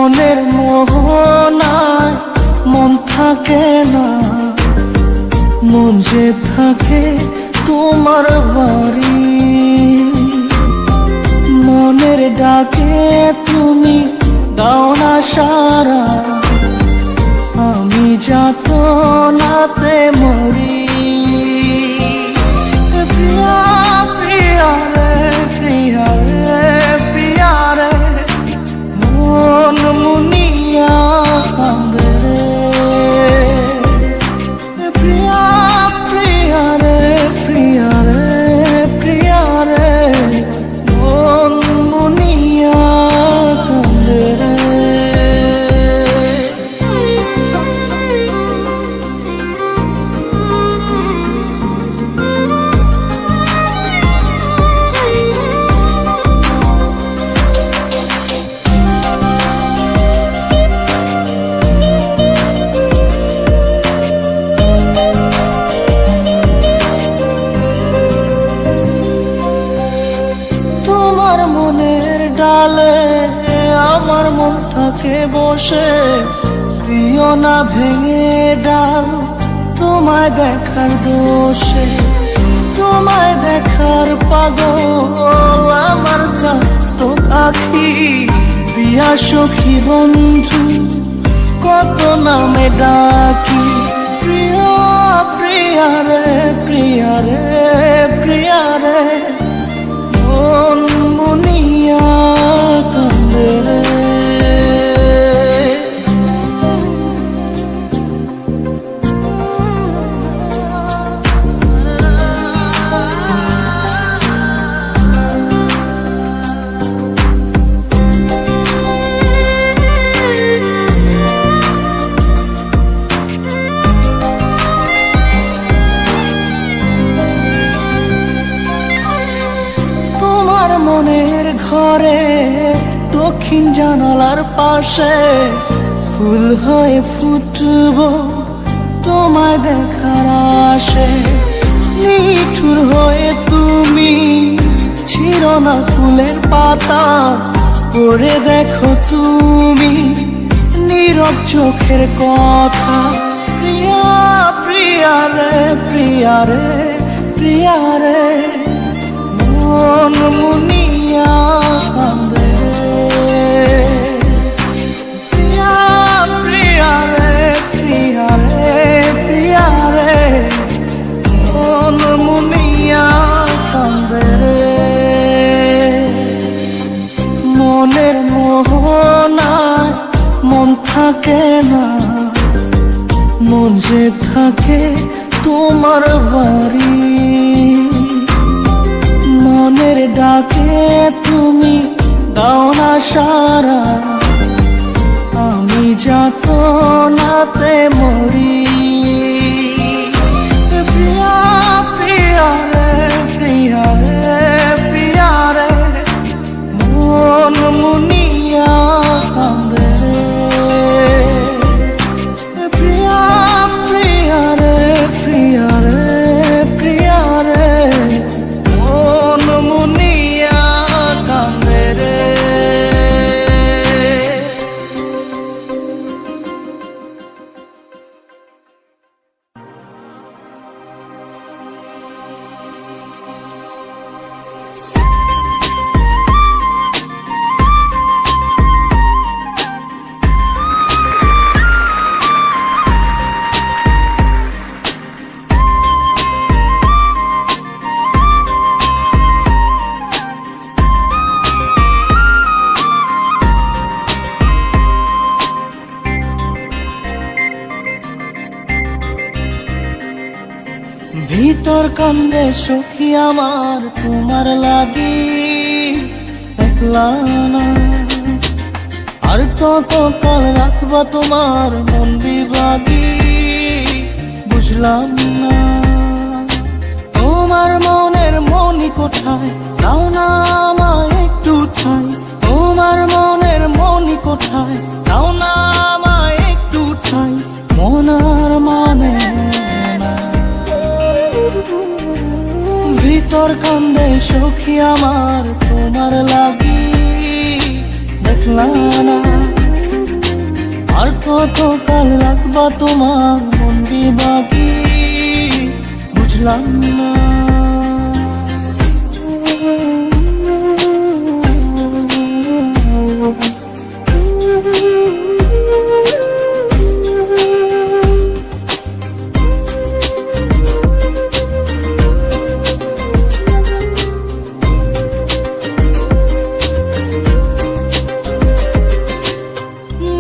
মনের মোহনায় মন থাকে না, মন যে থাকে তোমার বাড়ি। মনের ডাকে তুমি দাও না সারা, আমি যাতনাতে মরি। প্রিয়া প্রিয়া রে, প্রিয়া রে, প্রিয়া রে, মন মুনিয়া কান্দে রে। প্রিয়া প্রিয়া রে, প্রিয়া রে, প্রিয়া রে, মন মুনিয়া কান্দে রে। তোমার মনের ডালে আমার মন থাকে বসে, দিও না ভেঙে ডাল তোমায় দেখার দোষে। তোমায় দেখার পাগল আমার চাঁদ আখি, প্রিয়া সখী বন্ধু কত নামে ডাকি। প্রিয়া প্রিয়া রে, প্রিয়া রে, প্রিয়া রে, মন মুনিয়া কান্দে রে। মনের ঘরে দক্ষিণ জানালার পাশে ফুল হয়ে ফুটব তোমায় দেখার আশে। নিঠুর হয়ে তুমি ছিঁড়ো না ফুলের পাতা, পড়ে দেখো তুমি নীরব চোখের কথা। প্রিয়া প্রিয়া রে, প্রিয়া রে, প্রিয়া রে, মন মুনিয়া কান্দে রে। প্রিয়া প্রিয়া রে, প্রিয়া রে, প্রিয়া রে, মন মুনিয়া কান্দে রে। মনের মোহনায় মন থাকে না, মন যে থাকে তোমার বাড়ি। মনের ডাকে তুমি দাও না সারা, আমি যাতনাতে মরি। প্রিয়া প্রিয়া রে, প্রিয়া রে, প্রিয়া রে, মন মুনিয়া কান্দে রে। প্রিয়া প্রিয়া রে, প্রিয়া রে, প্রিয়া রে, মন মুনিয়া কান্দে রে। ভিতর কান্দে সখী আমার তোমার লাগি, একলা না আর কত কাল রাখবা তোমার মন বিভাগী। বুঝলাম না তোমার মনের মনি কোথায়, দাও না আমায় একটু ঠাই। তোমার মনের মনি কোথায়, দাও না আমায় একটু ঠাই। মনার মানে ভিতর কান্দে সখী আমার তোমার লাগি, দেখলা না কতকাল রাখবা তোমার মন বিভাগী, বুঝলাম না।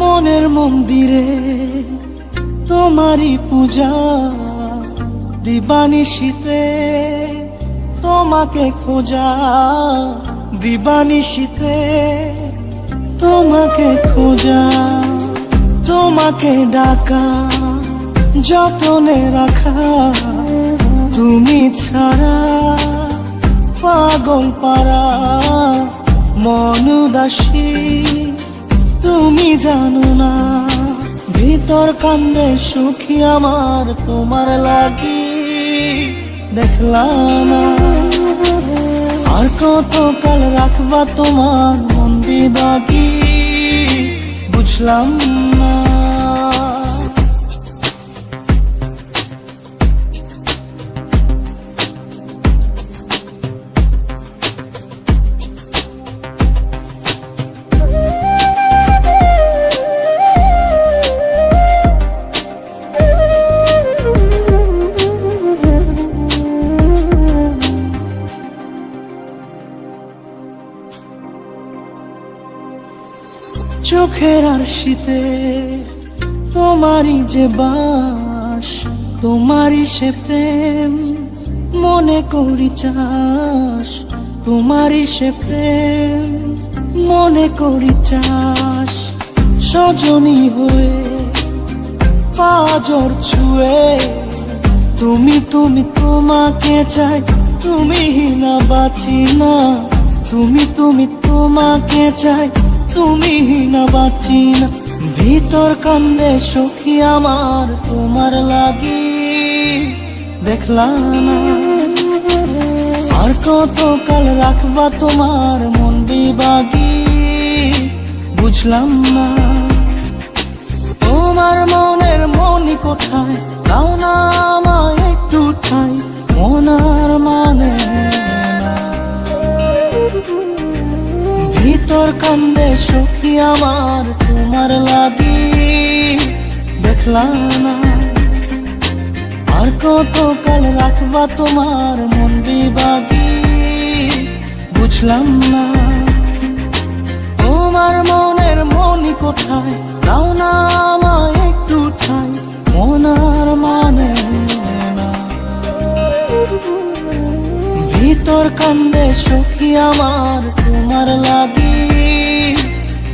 মনের মন্দিরে তোমারই পূজা, দিবানিশীতে তোমাকে খোঁজা, দিবানিশীতে তোমাকে খোঁজা, তোমাকে ডাকা, যতনে রাখা, তুমি ছাড়া পাগল পারা মন উদাসী, তুমি জানো না ভিতর কান্দে সুখী আমার তোমার লাগি, দেখলাম না। আর কতকাল রাখবা তোমার মন বিভাগী, বুঝলাম না। চোখের আরশিতে তোমারই যে বাস, তোমারই সে প্রেম মনে করি চাস, তোমারই সে প্রেম মনে করি চাস। সজনী হয়ে পাজর ছুঁয়ে তুমি তুমি তোমাকে চাই, তুমি না বাঁচি না, তুমি তুমি তোমাকে চাই, তুমি না বাঁচি না। ভিতর কান্দে সখী আমার তোমার লাগি, দেখলাম না। আর কতকাল রাখবা তোমার মন বিভাগী, বুঝলাম না। তোমার মনের মনি কোঠায়, দাও না আমায় একটু ঠাই, মন আর মানে না। ভিতর কান্দে সখী আমার তোমার লাগি, দেখলাম না। আর কতকাল রাখবা তোমার মন বিভাগী, বুঝলাম না। তোমার মনের মনি কোঠায়, দাও না আমায় একটু ঠাই, মন আর মানে না। ভিতর কান্দে সখী আমার তোমার লাগি,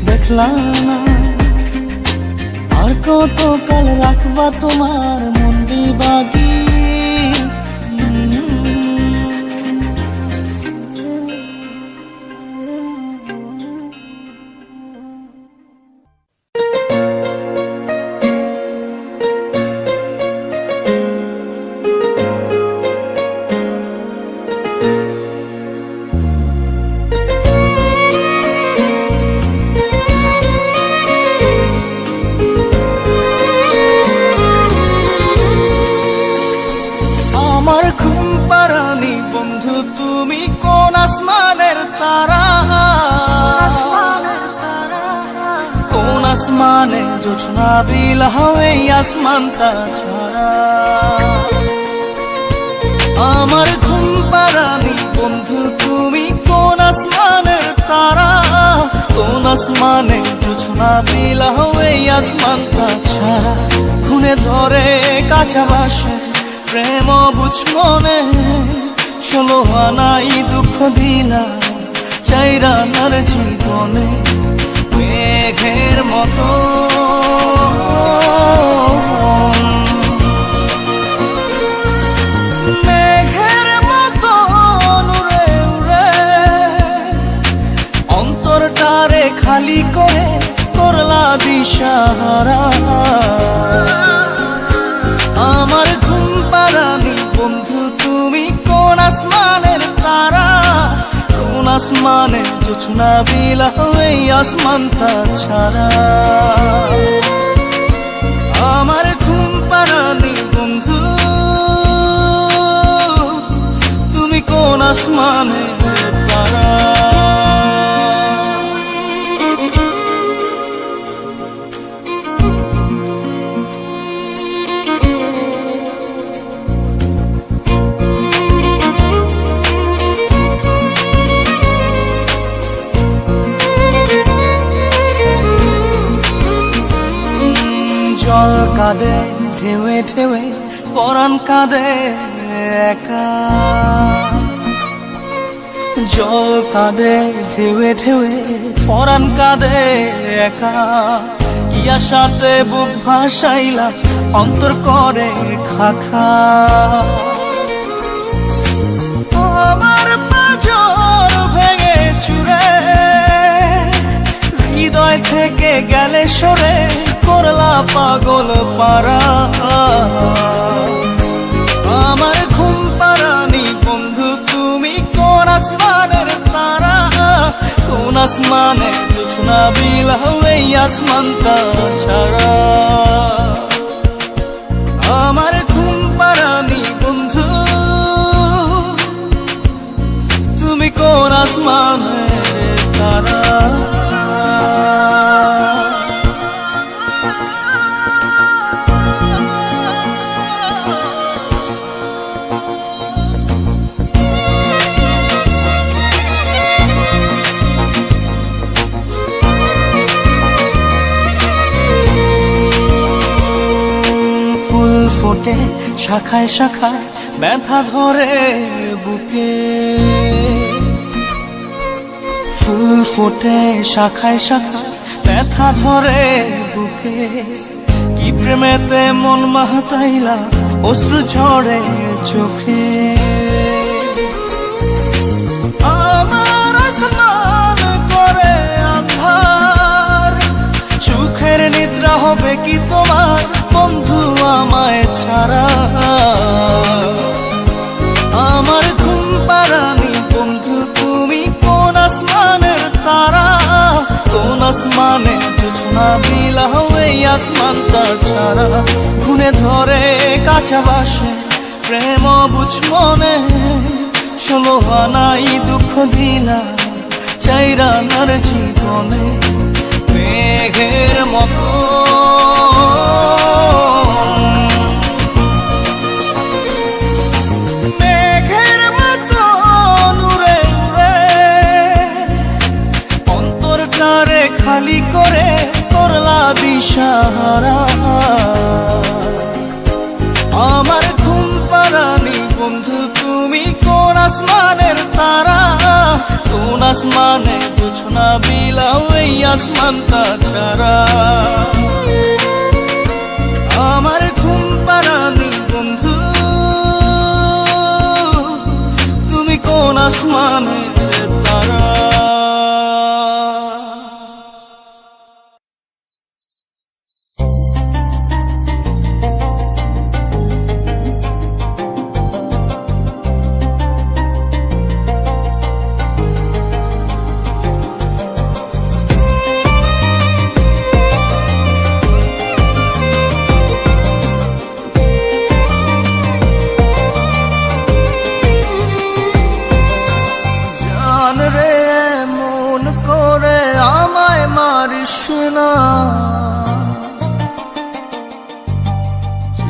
দেখলাম না। আর কতকাল রাখবা তোমার মন বিভাগী। আসমানে জোছনা বিলাও এই আসমানটা ছাড়া, আমার ঘুম পাড়ানি বন্ধু তুমি কোন আসমানের তারা, কোন আসমানে জোছনা বিলাও এই আসমানটা ছাড়া। খুনে ধরে কাঁচা বাসে প্রেম বুঝ মনে, 16 আনাই দুঃখ দিলা চাইরানার জীবনে। মেঘের মতো মেঘের মতো উড়ে উড়ে অন্তরটারে খালি করে করলা দিশাহারা। আমার ঘুম পাড়ানি বন্ধু তুমি কোন আসমানের তারা, কোন আসমানে জোছনা বিলাও এই আসমানটা ছাড়া। আসমানের তারা। জল কাঁদে ঢেউে ঢেউে, পরাণ কাঁদে একা। জল কাঁদে ঢেউে ঢেউে, পরাণ কাঁদে একা। কি আশাতে বুক ভাসাইলা, অন্তর করে খাখা। আমার পাঁজর ভেঙে চুরে, হৃদয় থেকে গেলে সরে, করলা পাগল পারা। আমার ঘুম পারানি বন্ধু, তুমি কোন আসমানের তারা? কোন আসমানে জোছনা বিলাও এই আসমানটা ছাড়া? আমার ঘুম পারানি বন্ধু, তুমি কোন আসমানের তারা? ফোটে শাখায় শাখায়, ব্যথা ধরে বুকে। ফুল ফোটে শাখায় শাখায়, ব্যথা ধরে বুকে। কি প্রেমেতে মন মাতাইলা, অশ্রু ঝরে চোখে। আমার আসমান করে আন্ধার, সুখের নিদ্রা হবে কি তোমার বন্ধু আমায় ছাড়া? আমার ঘুম পারানি বন্ধু, তুমি কোন আসমানের তারা? কোন আসমানে জোছনা বিলাও এই আসমানটা ছাড়া? খুনে ধরে কাঁচা বাসে প্রেম বুঝ মনে, 16 আনাই দুঃখ দিলা চাইরা নার জীবনে। মেঘের মতো খালি করে করলা দিশাহারা। আমার ঘুম পারানি বন্ধু, তুমি কোন আসমানের তারা? কোন আসমানে জোছনা বিলাও এই আসমানটা ছাড়া? আমার ঘুম পারানি বন্ধু, তুমি কোন আসমানের তারা?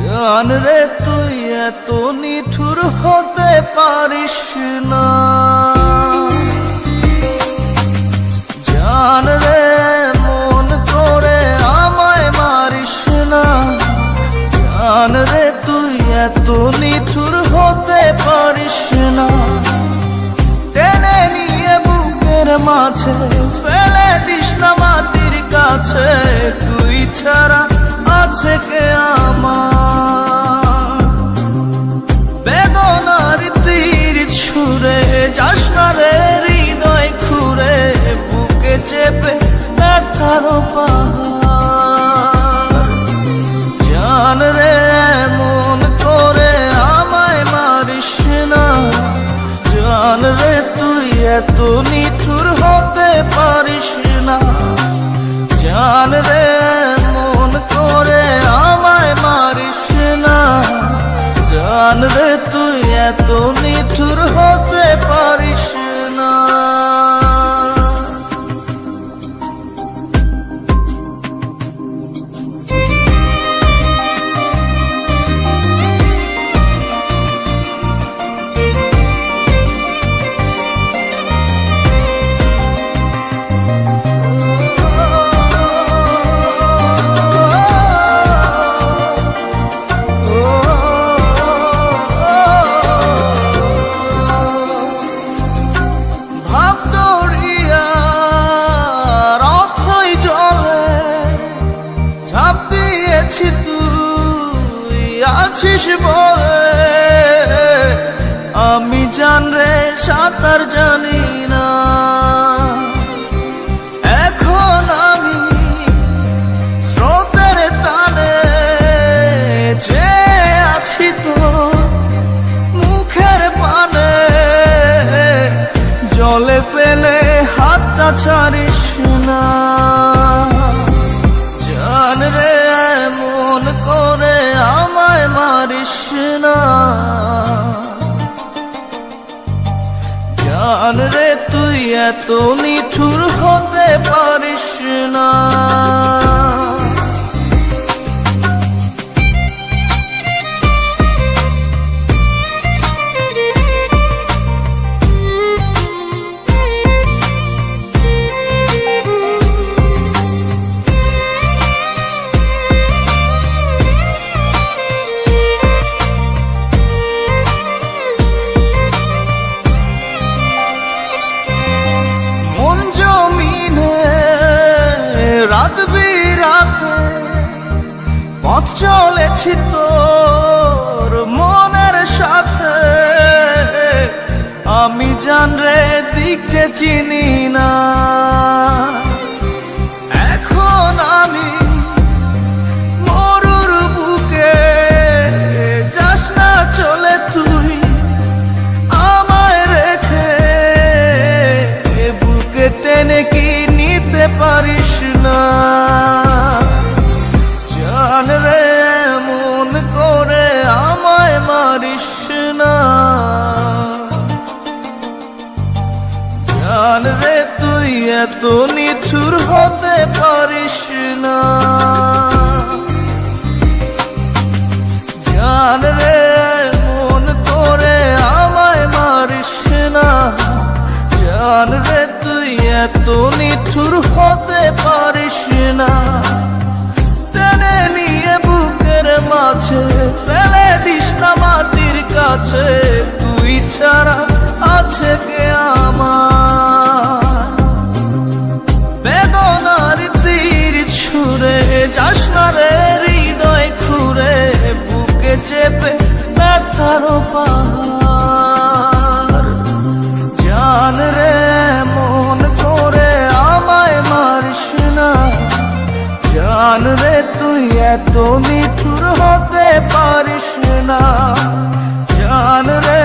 জান রে তুই এত নিঠুর হতে পারিস না। জান রে মন করে আমায় মারিস না। জান রে তুই এত নিঠুর হতে পারিস না। টেনে নিয়ে বুকের মাঝে ফেলে দিস না মাটির কাছে। তুই ছাড়া আছে কে আমার? বেদনার তীর ছুঁড়ে যাস না রে হৃদয় খুঁড়ে। বুকে চেপে ব্যথার পাহাড়। জান রে মন করে আমায় মারিস না। জান রে তুই এত নিঠুর হতে পারিস না। জান রে মন করে আমায় মারিস না। জান রে তুই এত নিঠুর হতে পারিস আছিস বলে আমি জানরে সাঁতার জানি না। এখন আমি স্রোতের টানে যে আছি তো মুখের পানে, জলে ফেলে হাতটা ছাড়িস না। জান রে এমন করে আমায় মারিস না। জান রে তুই এত নিঠুর হতে পারিস না। রাত বিরাতে পথ চলেছি তোর মনের সাথে, আমি জানরে দিক যে চিনি না। এখন আমি মরুর বুকে, যাস না চলে তুই আমায় রেখে, বুকে টেনে কি নিতে পারিস না। জান রে এমন করে আমায় মারিস না। জান রে তুই এত নিঠুর হতে পারিস না। জান রে এমন করে আমায় মারিস না। জান রে তুই এত নিঠুর হতে পারিস না। টেনে নিয়ে বুকের মাঝে ফেলে দিস না মাটির কাছে, তুই ছাড়া আছে কে আমার। বেদনার তীর ছুঁড়ে যাস না রে হৃদয় খুঁড়ে, বুকে চেপে ব্যথার পাহাড়। জান রে মন করে আমায় মারিস না। জান রে তুই এত নিঠুর হতে পারিস না। জান রে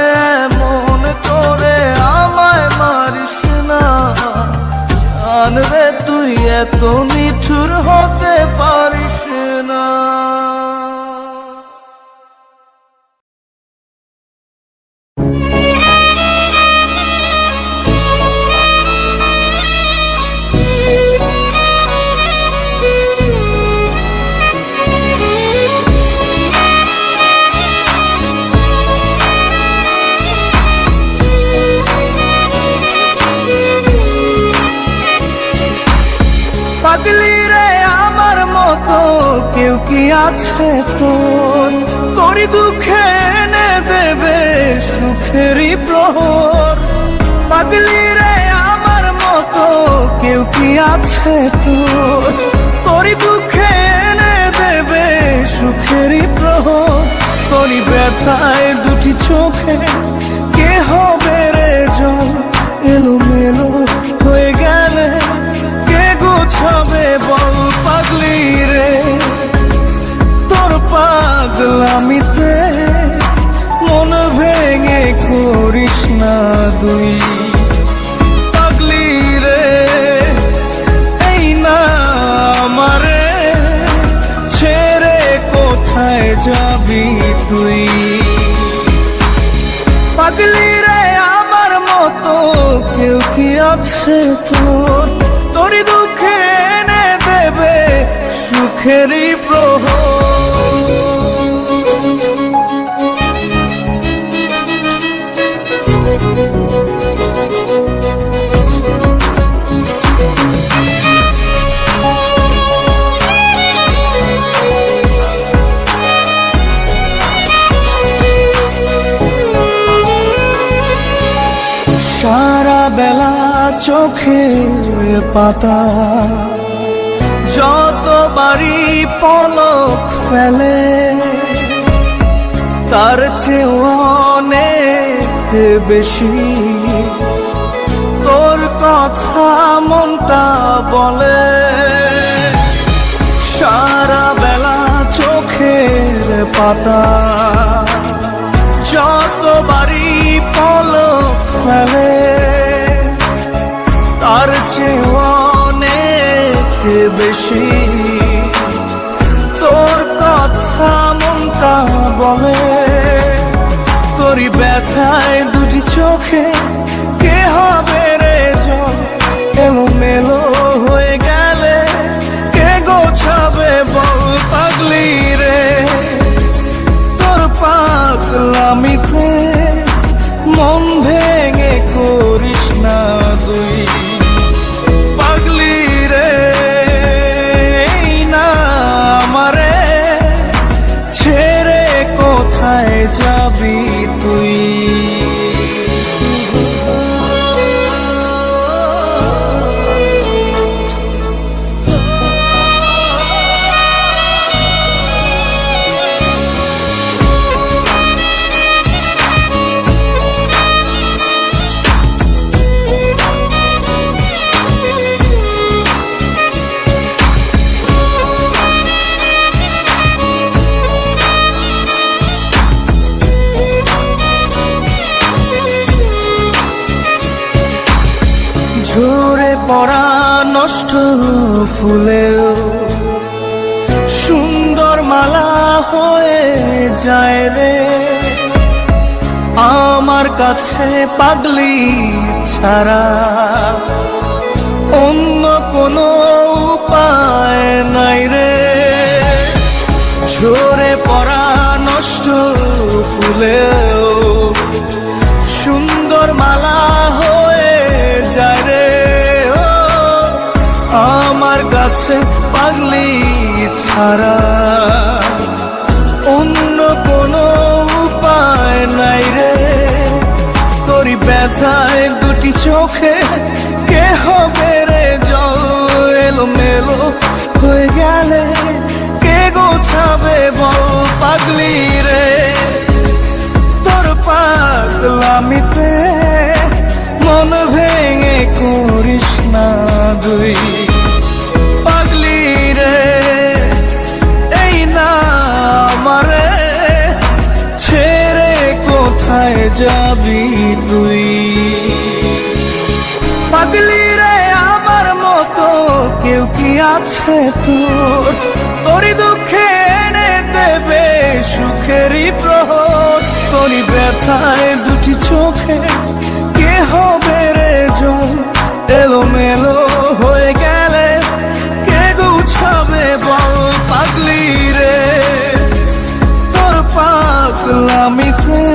মন করে আমায় মারিস না। জান রে তুই এত নিঠুর হতে পারিস না। পাগলি রে আমার মতো কেউ কি আছে তোর, তোরই দুঃখে এনে দেবে সুখেরই প্রহর। পাগলি রে আমার মতো কেউ কি আছে তোর, তোরই দুঃখে এনে দেবে সুখেরই প্রহর। তোরই ব্যথায় দুটি চোখে কে হবে রে জল, এলোমেলো হয়ে গেলে গুছাবে বল। পাগলি রে তোর পাগলামিতে মন ভেঙে করিস না দুই। পাগলি রে এই না আমারে ছেড়ে কোথায় যাবি তুই। পাগলি রে আমার মতো কেউ কি আছে তোর, তোরই দুঃখে এনে দেবে সুখেরই প্রহর। সারা বেলা চোখের পাতা যতবারই পলক ফেলে, তার চেয়েও অনেক বেশি তোর কথা মনটা বলে। সারা বেলা চোখের পাতা যতবারই পলক ফেলে, তার চেয়েও অনেক বেশি তোর কথা মনটা বলে। তোরই ব্যথায় দুটি চোখে কে হবে রে জল, এলোমেলো হয়ে গেলে কে গোছাবে বল পাগলি রে। তোর পাগলামিতে মন ভেঙে করিস না তুই পাগলি রে। না আমারে ছেড়ে কোথায় যাবি তুই? ঝরে পড়া নষ্ট ফুলেও সুন্দর মালা হয়ে যায় রে। আমার কাছে পাগলি ছাড়া অন্য কোনো উপায় নাই রে। ঝরে পড়া নষ্ট ফুলেও সুন্দর মালা হয়ে যায় রে। আমার কাছে পাগলি ছাড়া অন্য কোনো উপায় নাই রে। তোরই ব্যথায় দুটি চোখে কে হবে রে জল, এলোমেলো হয়ে গেলে কে গোছাবে বল পাগলি রে। তোর পাগলামিতে মন ভেঙে করিস না তুই পাগলি রে। এই না আমারে ছেড়ে কোথায় যাবি তুই পাগলি রে? আমার মতো কেউ কি আছে তোর? তোরই দুঃখে এনে দেবে সুখেরই প্রহর। তোরই ব্যথায় দুটি চোখে কে হবে রে জল, এলোমেলো হয়ে গেলে কে গুছাবে বল পাগলি রে। তোর পাগলামিতে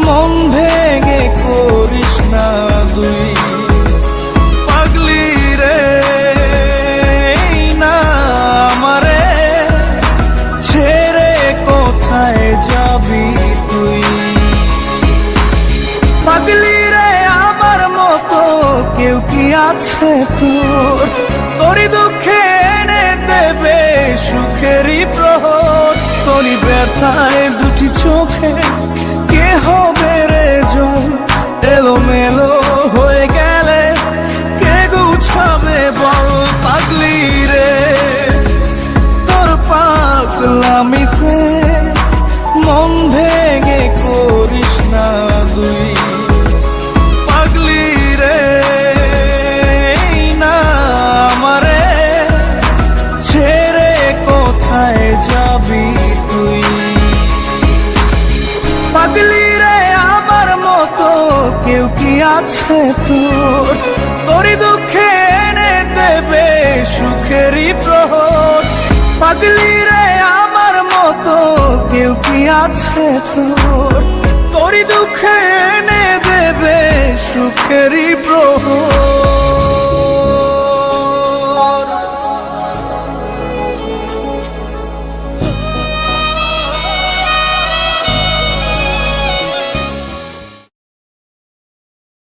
মন ভেঙে করিস না তুই পাগলি রে। না আমারে ছেড়ে কোথায় যাবি তুই পাগলি রে? আমার মতো কেউ কি আছে তোর? তোরই দুঃখে এনে দেবে সুখেরই প্রহর। তোরই ব্যথায় দুটি চোখে কে হবে রে জল, এলোমেলো হয়ে গেলে কে গুছাবে বল পাগলি রে। তোর পাগলামিতে মন ভেঙে করিস না তুই পাগলি রে। না আমারে ছেড়ে কোথায় যাবি তুই পাগলি রে? আমার মতো কেউ কি আছে তোর? তোরই দুঃখে এনে দেবে সুখেরই প্রহর। পাগলি রে আমার মতো কেউ কি আছে তোর? তোরই দুঃখে এনে দেবে সুখেরই প্রহর।